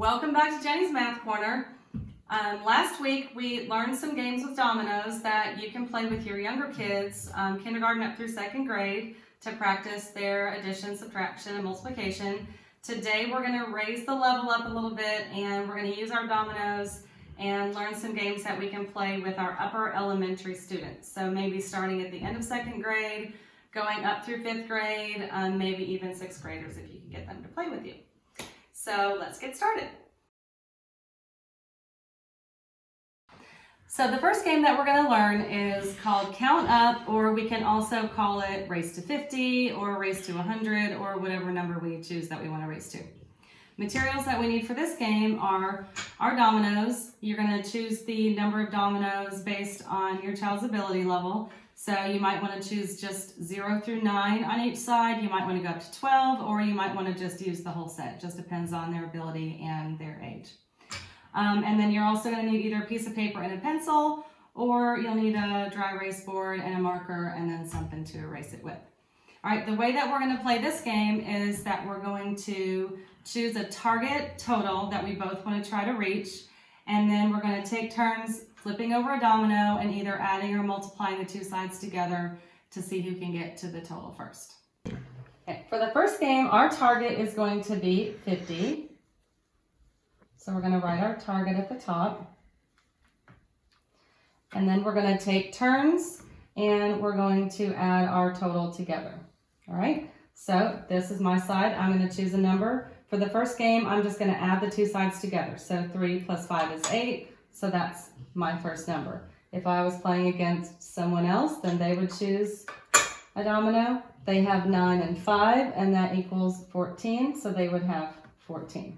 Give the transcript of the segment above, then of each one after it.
Welcome back to Jenny's Math Corner. Last week we learned some games with Dominos that you can play with your younger kids, kindergarten up through second grade, to practice their addition, subtraction, and multiplication. Today we're going to raise the level up a little bit and we're going to use our Dominos and learn some games that we can play with our upper elementary students. So maybe starting at the end of second grade, going up through fifth grade, maybe even sixth graders if you can get them to play with you. So let's get started. So the first game that we're going to learn is called Count Up, or we can also call it Race to 50 or Race to 100 or whatever number we choose that we want to race to. Materials that we need for this game are our dominoes. You're going to choose the number of dominoes based on your child's ability level. So you might want to choose just 0 through 9 on each side. You might want to go up to 12, or you might want to just use the whole set. It just depends on their ability and their age. And then you're also going to need either a piece of paper and a pencil, or you'll need a dry erase board and a marker and then something to erase it with. All right, the way that we're going to play this game is that we're going to choose a target total that we both want to try to reach, and then we're going to take turns flipping over a domino and either adding or multiplying the two sides together to see who can get to the total first. Okay, for the first game, our target is going to be 50. So we're going to write our target at the top. And then we're going to take turns and we're going to add our total together. All right, so this is my side. I'm going to choose a number. For the first game, I'm just going to add the two sides together. So 3 plus 5 is 8. So that's my first number. If I was playing against someone else, then they would choose a domino. They have 9 and 5, and that equals 14. So they would have 14.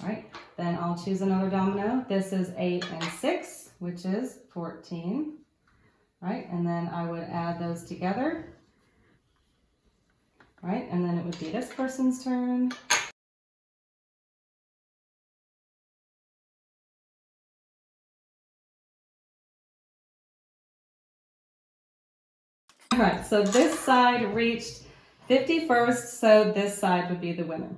All right, then I'll choose another domino. This is 8 and 6, which is 14. All right, and then I would add those together. All right, and then it would be this person's turn. All right, so this side reached 50 first, so this side would be the winner.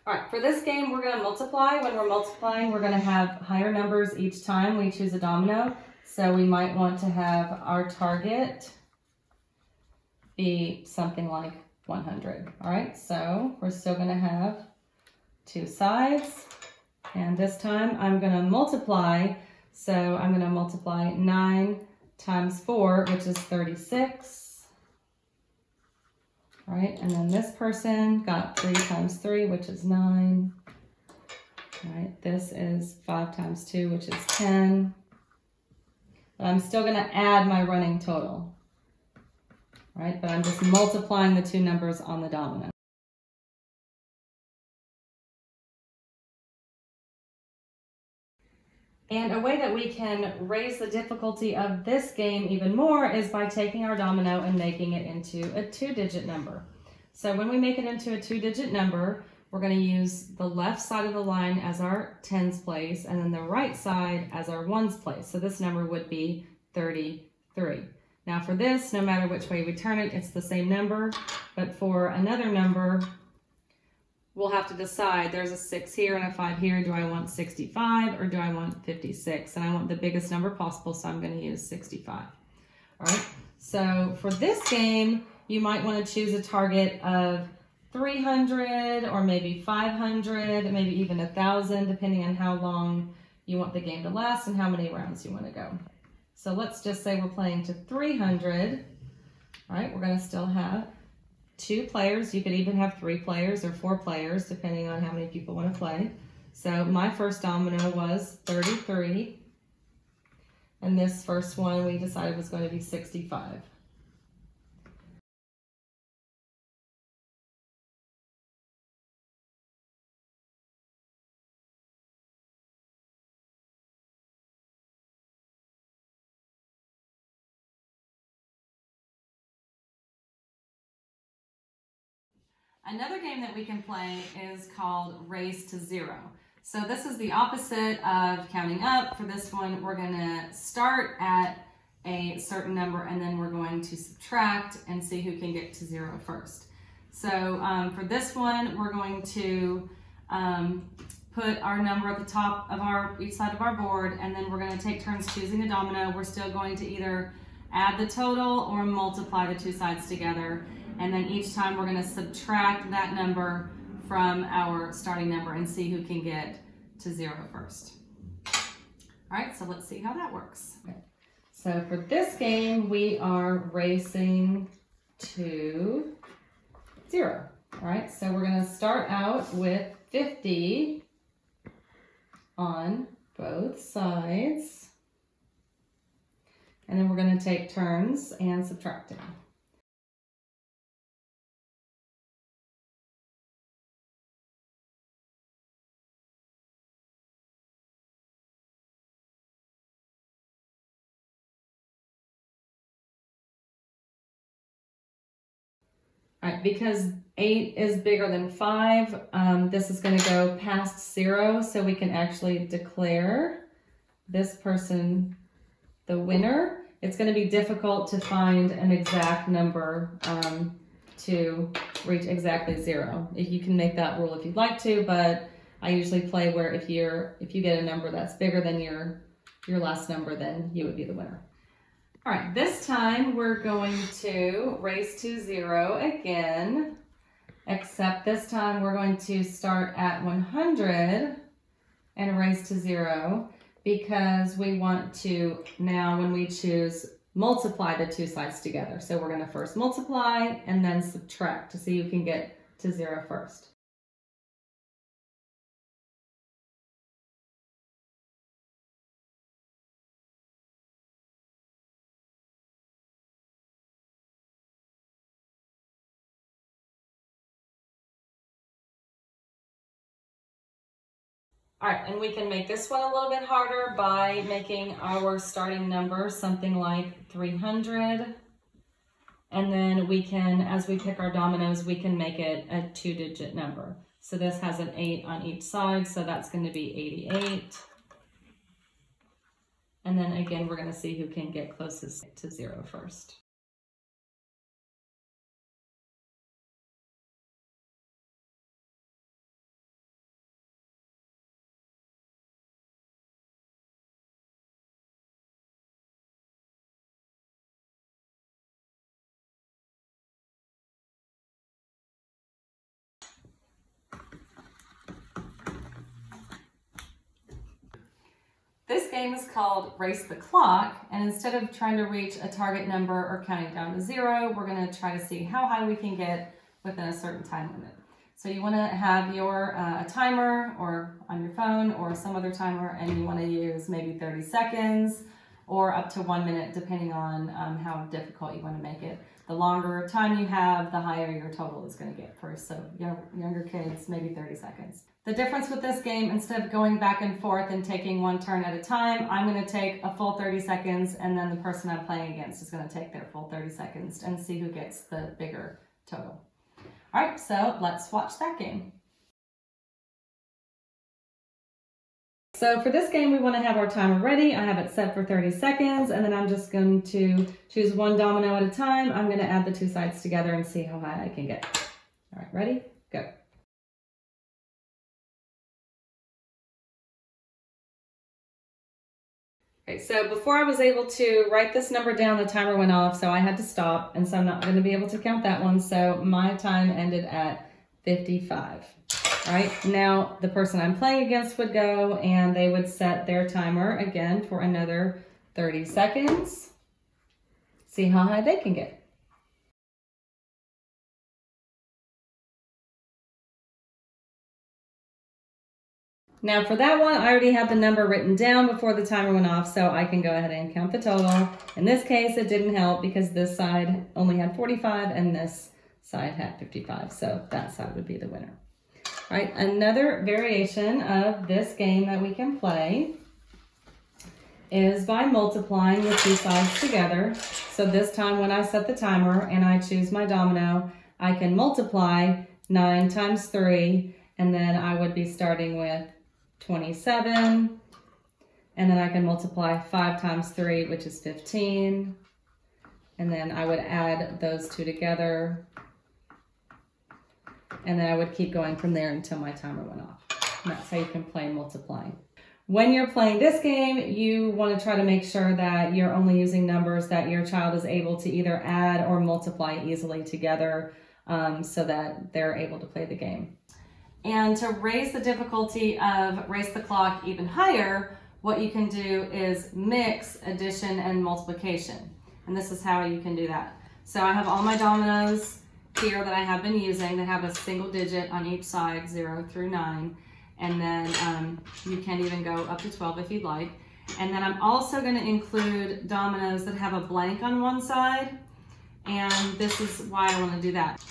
All right, for this game, we're going to multiply. When we're multiplying, we're going to have higher numbers each time we choose a domino. So we might want to have our target be something like 100. All right, so we're still going to have two sides. And this time, I'm going to multiply. So I'm going to multiply 9 times 4, which is 36. All right, and then this person got 3 times 3, which is 9. All right, this is 5 times 2, which is 10. But I'm still going to add my running total. All right, but I'm just multiplying the two numbers on the domino. And a way that we can raise the difficulty of this game even more is by taking our domino and making it into a 2-digit number. So when we make it into a 2-digit number, we're going to use the left side of the line as our tens place and then the right side as our ones place. So this number would be 33. Now for this, no matter which way we turn it, it's the same number. But for another number, we'll have to decide. There's a 6 here and a 5 here. Do I want 65 or do I want 56? And I want the biggest number possible, so I'm going to use 65. All right, so for this game, you might want to choose a target of 300 or maybe 500, maybe even 1,000, depending on how long you want the game to last and how many rounds you want to go. So let's just say we're playing to 300. All right, we're going to still have 2 players. You could even have 3 players or 4 players, depending on how many people want to play. So my first domino was 33. And this first one we decided was going to be 65. Another game that we can play is called Race to 0. So this is the opposite of counting up. For this one, we're going to start at a certain number and then we're going to subtract and see who can get to 0 first. So for this one, we're going to put our number at the top of each side of our board, and then we're going to take turns choosing a domino. We're still going to either add the total or multiply the two sides together. And then each time we're going to subtract that number from our starting number and see who can get to 0 first. All right, so let's see how that works. Okay. So for this game, we are racing to 0. All right, so we're going to start out with 50 on both sides. And then we're going to take turns and subtracting. All right, because 8 is bigger than 5, this is going to go past 0, so we can actually declare this person the winner. It's going to be difficult to find an exact number to reach exactly 0. You can make that rule if you'd like to, but I usually play where if you get a number that's bigger than your last number, then you would be the winner. All right, this time we're going to race to 0 again, except this time we're going to start at 100 and race to 0 because we want to now, when we choose, multiply the two sides together. So we're going to first multiply and then subtract to see who can get to 0 first. All right, and we can make this one a little bit harder by making our starting number something like 300. And then we can, as we pick our dominoes, we can make it a 2-digit number. So this has an 8 on each side, so that's going to be 88. And then again, we're going to see who can get closest to 0 first. This game is called Race the Clock, and instead of trying to reach a target number or counting down to 0, we're going to try to see how high we can get within a certain time limit. So you want to have your a timer or on your phone or some other timer, and you want to use maybe 30 seconds or up to 1 minute, depending on how difficult you want to make it. The longer time you have, the higher your total is going to get first. So younger kids, maybe 30 seconds. The difference with this game, instead of going back and forth and taking one turn at a time, I'm going to take a full 30 seconds, and then the person I'm playing against is going to take their full 30 seconds and see who gets the bigger total. All right, so let's watch that game. So for this game, we want to have our timer ready. I have it set for 30 seconds, and then I'm just going to choose one domino at a time. I'm going to add the two sides together and see how high I can get. All right, ready? Go. Okay, so before I was able to write this number down, the timer went off, so I had to stop, and so I'm not going to be able to count that one. So my time ended at 55. All right, now the person I'm playing against would go, and they would set their timer again for another 30 seconds. See how high they can get. Now for that one, I already had the number written down before the timer went off, so I can go ahead and count the total. In this case, it didn't help because this side only had 45 and this side had 55, so that side would be the winner. All right, another variation of this game that we can play is by multiplying the two sides together. So this time when I set the timer and I choose my domino, I can multiply 9 times 3, and then I would be starting with 27, and then I can multiply 5 times 3, which is 15, and then I would add those two together, and then I would keep going from there until my timer went off. And that's how you can play multiplying. When you're playing this game, you want to try to make sure that you're only using numbers that your child is able to either add or multiply easily together so that they're able to play the game. And to raise the difficulty of Race the Clock even higher, what you can do is mix addition and multiplication. And this is how you can do that. So I have all my dominoes here that I have been using that have a single digit on each side, 0 through 9. And then you can even go up to 12 if you'd like. And then I'm also going to include dominoes that have a blank on one side. And this is why I want to do that.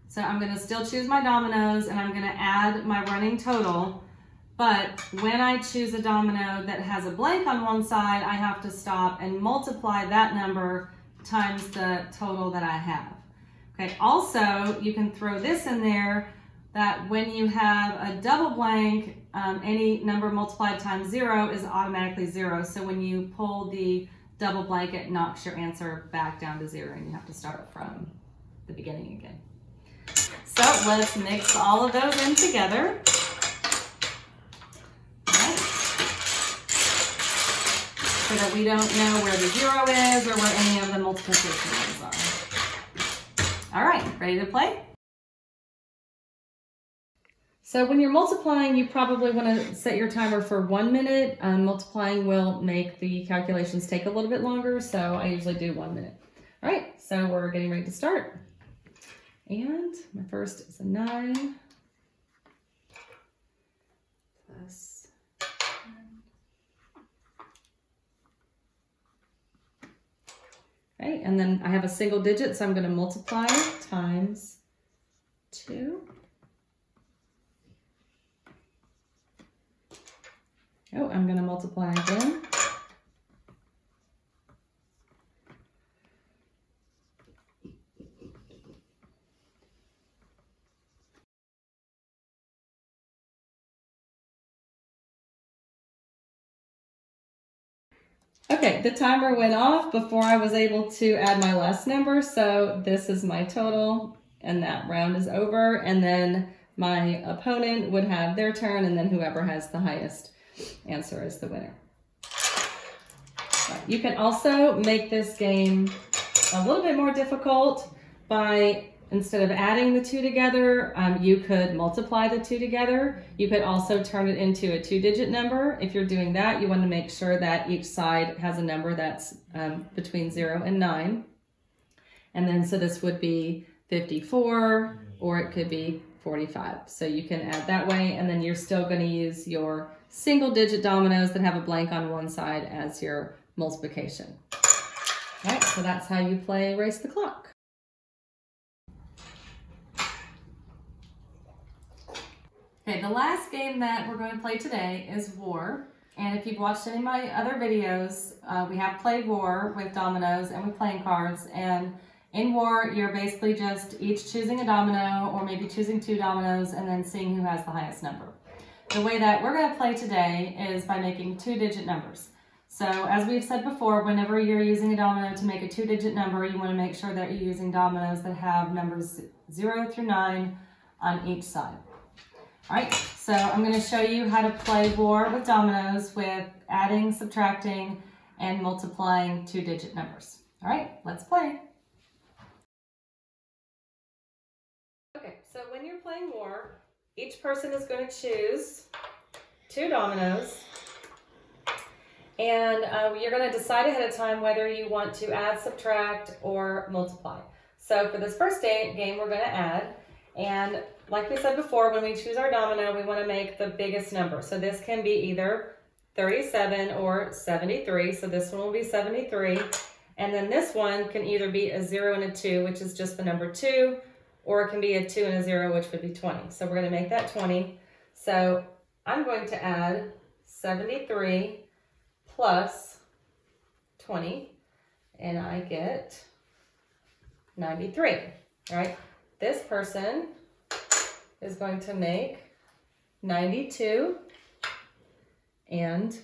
So I'm going to still choose my dominoes and I'm going to add my running total. But when I choose a domino that has a blank on one side, I have to stop and multiply that number times the total that I have. Okay. Also, you can throw this in there that when you have a double blank, any number multiplied times 0 is automatically 0. So when you pull the double blank, it knocks your answer back down to 0 and you have to start from the beginning again. So let's mix all of those in together. Right. So that we don't know where the 0 is or where any of the multiplication ones are. All right, ready to play? So when you're multiplying, you probably want to set your timer for 1 minute. Multiplying will make the calculations take a little bit longer, so I usually do 1 minute. All right, so we're getting ready to start. And my first is a 9 plus 10. Okay, and then I have a single digit, so I'm going to multiply times 2. Oh, I'm going to multiply again. Okay, the timer went off before I was able to add my last number, so this is my total, and that round is over, and then my opponent would have their turn, and then whoever has the highest answer is the winner. Right. You can also make this game a little bit more difficult by, instead of adding the 2 together, you could multiply the 2 together. You could also turn it into a 2-digit number. If you're doing that, you want to make sure that each side has a number that's between 0 and 9. And then, so this would be 54, or it could be 45. So you can add that way, and then you're still going to use your single-digit dominoes that have a blank on one side as your multiplication. All right, so that's how you play Race the Clock. Okay, the last game that we're going to play today is War. And if you've watched any of my other videos, we have played War with dominoes and with playing cards. And in War, you're basically just each choosing a domino or maybe choosing 2 dominoes and then seeing who has the highest number. The way that we're going to play today is by making 2-digit numbers. So as we've said before, whenever you're using a domino to make a 2-digit number, you want to make sure that you're using dominoes that have numbers 0 through 9 on each side. All right, so I'm going to show you how to play War with dominoes with adding, subtracting, and multiplying 2-digit numbers. All right, let's play. Okay, so when you're playing War, each person is going to choose 2 dominoes, and you're going to decide ahead of time whether you want to add, subtract, or multiply. So for this first game, we're going to add, and like we said before, when we choose our domino, we want to make the biggest number. So this can be either 37 or 73. So this one will be 73. And then this one can either be a 0 and a 2, which is just the number 2, or it can be a 2 and a 0, which would be 20. So we're going to make that 20. So I'm going to add 73 plus 20, and I get 93. All right. This person is going to make 92 and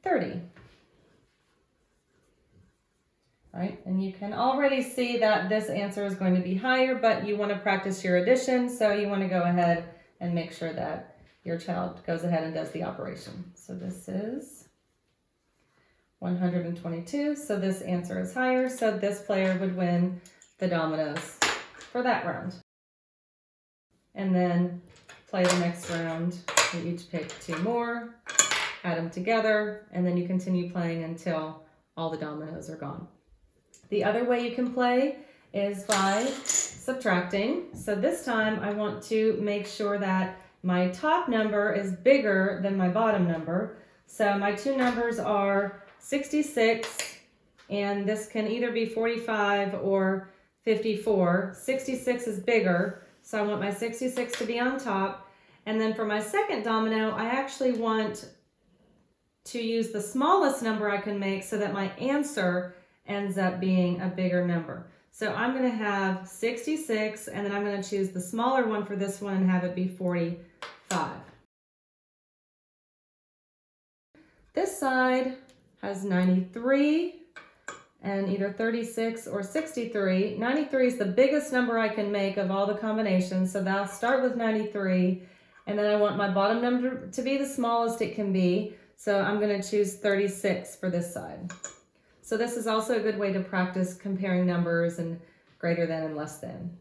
30. All right, and you can already see that this answer is going to be higher, but you want to practice your addition, so you want to go ahead and make sure that your child goes ahead and does the operation. So this is 122, so this answer is higher, so this player would win the dominoes for that round. And then play the next round. You each pick 2 more, add them together, and then you continue playing until all the dominoes are gone. The other way you can play is by subtracting. So this time I want to make sure that my top number is bigger than my bottom number. So my 2 numbers are 66, and this can either be 45 or 54. 66 is bigger, so I want my 66 to be on top. And then for my second domino, I actually want to use the smallest number I can make so that my answer ends up being a bigger number. So I'm going to have 66, and then I'm going to choose the smaller one for this one and have it be 45. This side has 93 and either 36 or 63. 93 is the biggest number I can make of all the combinations, so I'll start with 93, and then I want my bottom number to be the smallest it can be, so I'm going to choose 36 for this side. So this is also a good way to practice comparing numbers and greater than and less than.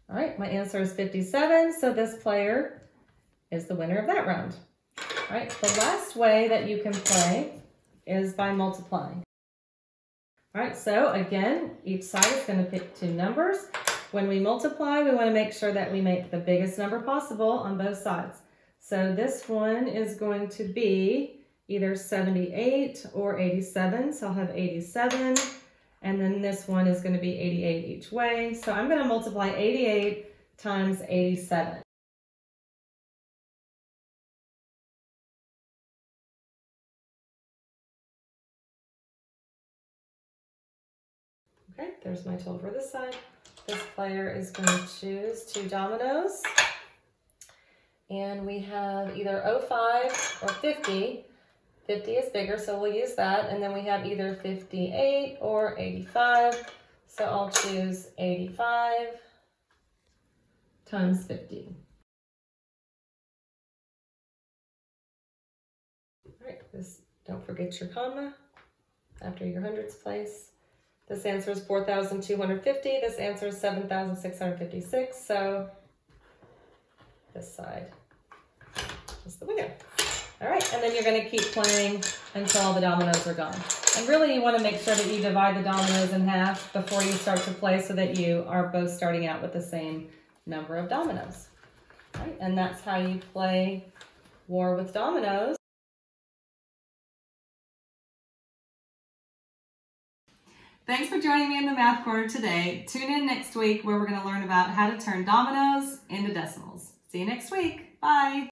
All right, my answer is 57, so this player is the winner of that round. All right, the last way that you can play is by multiplying. All right, so again, each side is going to pick 2 numbers. When we multiply, we want to make sure that we make the biggest number possible on both sides. So this one is going to be either 78 or 87, so I'll have 87. And then this one is going to be 88 each way. So I'm going to multiply 88 times 87. Okay, there's my total for this side. This player is going to choose 2 dominoes. And we have either 05 or 50. 50 is bigger, so we'll use that. And then we have either 58 or 85. So I'll choose 85 times 50. All right, don't forget your comma after your hundreds place. This answer is 4,250. This answer is 7,656. So this side is the winner. All right, and then you're going to keep playing until all the dominoes are gone. And really you want to make sure that you divide the dominoes in half before you start to play so that you are both starting out with the same number of dominoes. All right, and that's how you play War with Dominoes. Thanks for joining me in the Math Corner today. Tune in next week where we're going to learn about how to turn dominoes into decimals. See you next week. Bye.